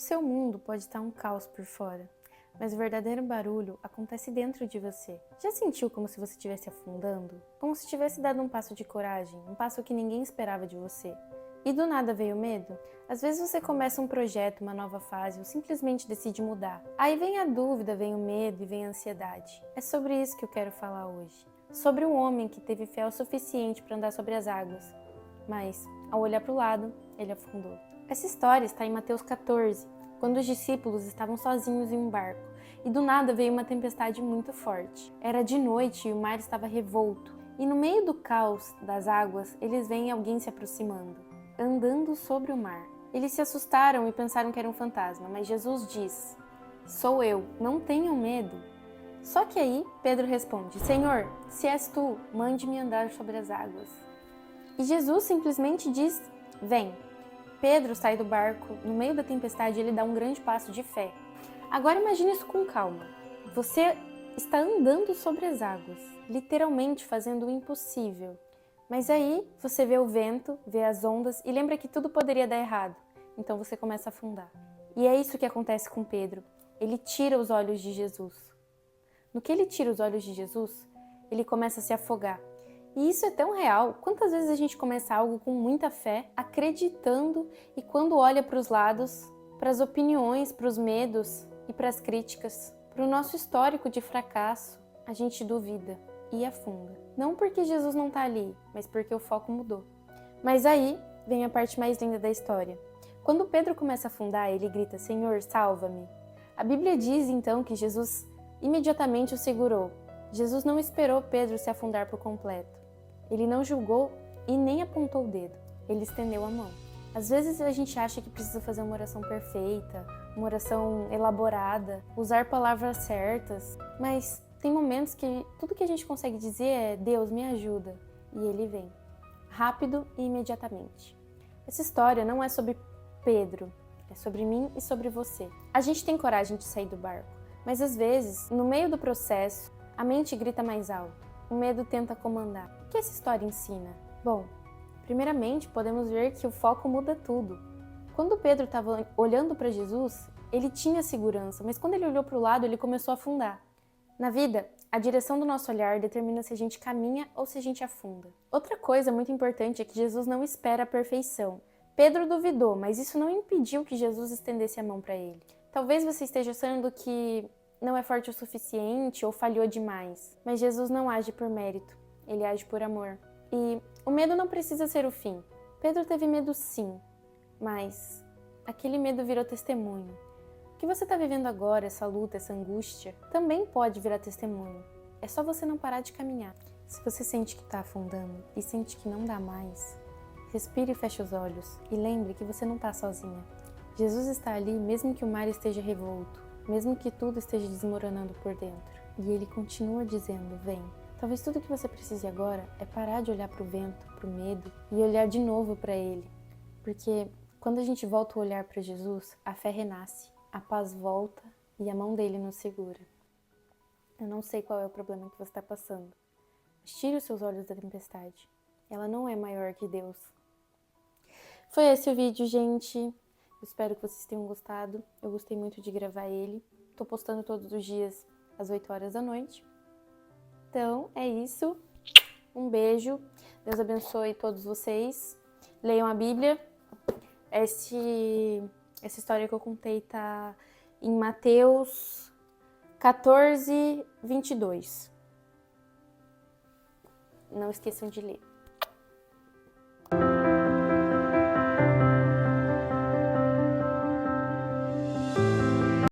seu mundo pode estar um caos por fora, mas o verdadeiro barulho acontece dentro de você. Já sentiu como se você estivesse afundando? Como se tivesse dado um passo de coragem, um passo que ninguém esperava de você? E do nada veio medo? Às vezes você começa um projeto, uma nova fase, ou simplesmente decide mudar. Aí vem a dúvida, vem o medo e vem a ansiedade. É sobre isso que eu quero falar hoje. Sobre um homem que teve fé o suficiente para andar sobre as águas, mas, ao olhar para o lado, ele afundou. Essa história está em Mateus 14, quando os discípulos estavam sozinhos em um barco, e do nada veio uma tempestade muito forte. Era de noite e o mar estava revolto, e no meio do caos das águas, eles veem alguém se aproximando, andando sobre o mar. Eles se assustaram e pensaram que era um fantasma, mas Jesus diz: "Sou eu, não tenham medo." Só que aí Pedro responde: "Senhor, se és tu, mande-me andar sobre as águas." E Jesus simplesmente diz: "Vem." Pedro sai do barco, no meio da tempestade ele dá um grande passo de fé. Agora imagine isso com calma. Você está andando sobre as águas, literalmente fazendo o impossível. Mas aí você vê o vento, vê as ondas e lembra que tudo poderia dar errado. Então você começa a afundar. E é isso que acontece com Pedro. Ele tira os olhos de Jesus. No que ele tira os olhos de Jesus, ele começa a se afogar. E isso é tão real. Quantas vezes a gente começa algo com muita fé, acreditando, e quando olha para os lados, para as opiniões, para os medos e para as críticas, para o nosso histórico de fracasso, a gente duvida e afunda. Não porque Jesus não está ali, mas porque o foco mudou. Mas aí vem a parte mais linda da história. Quando Pedro começa a afundar, ele grita: "Senhor, salva-me." A Bíblia diz então que Jesus imediatamente o segurou. Jesus não esperou Pedro se afundar por completo. Ele não julgou e nem apontou o dedo. Ele estendeu a mão. Às vezes a gente acha que precisa fazer uma oração perfeita, uma oração elaborada, usar palavras certas, mas tem momentos que tudo que a gente consegue dizer é: "Deus, me ajuda." E ele vem, rápido e imediatamente. Essa história não é sobre Pedro, é sobre mim e sobre você. A gente tem coragem de sair do barco, mas às vezes, no meio do processo, a mente grita mais alto. O medo tenta comandar. O que essa história ensina? Bom, primeiramente podemos ver que o foco muda tudo. Quando Pedro estava olhando para Jesus, ele tinha segurança, mas quando ele olhou para o lado, ele começou a afundar. Na vida, a direção do nosso olhar determina se a gente caminha ou se a gente afunda. Outra coisa muito importante é que Jesus não espera a perfeição. Pedro duvidou, mas isso não impediu que Jesus estendesse a mão para ele. Talvez você esteja achando que não é forte o suficiente ou falhou demais. Mas Jesus não age por mérito, ele age por amor. E o medo não precisa ser o fim. Pedro teve medo sim, mas aquele medo virou testemunho. O que você está vivendo agora, essa luta, essa angústia, também pode virar testemunho. É só você não parar de caminhar. Se você sente que está afundando e sente que não dá mais, respire e feche os olhos e lembre que você não está sozinha. Jesus está ali mesmo que o mar esteja revolto, mesmo que tudo esteja desmoronando por dentro. E ele continua dizendo: "Vem." Talvez tudo que você precise agora é parar de olhar para o vento, para o medo e olhar de novo para ele. Porque quando a gente volta o olhar para Jesus, a fé renasce, a paz volta e a mão dele nos segura. Eu não sei qual é o problema que você está passando, mas tire os seus olhos da tempestade. Ela não é maior que Deus. Foi esse o vídeo, gente. Eu espero que vocês tenham gostado. Eu gostei muito de gravar ele. Tô postando todos os dias às 8 horas da noite. Então, é isso. Um beijo. Deus abençoe todos vocês. Leiam a Bíblia. Essa história que eu contei tá em Mateus 14, 22. Não esqueçam de ler.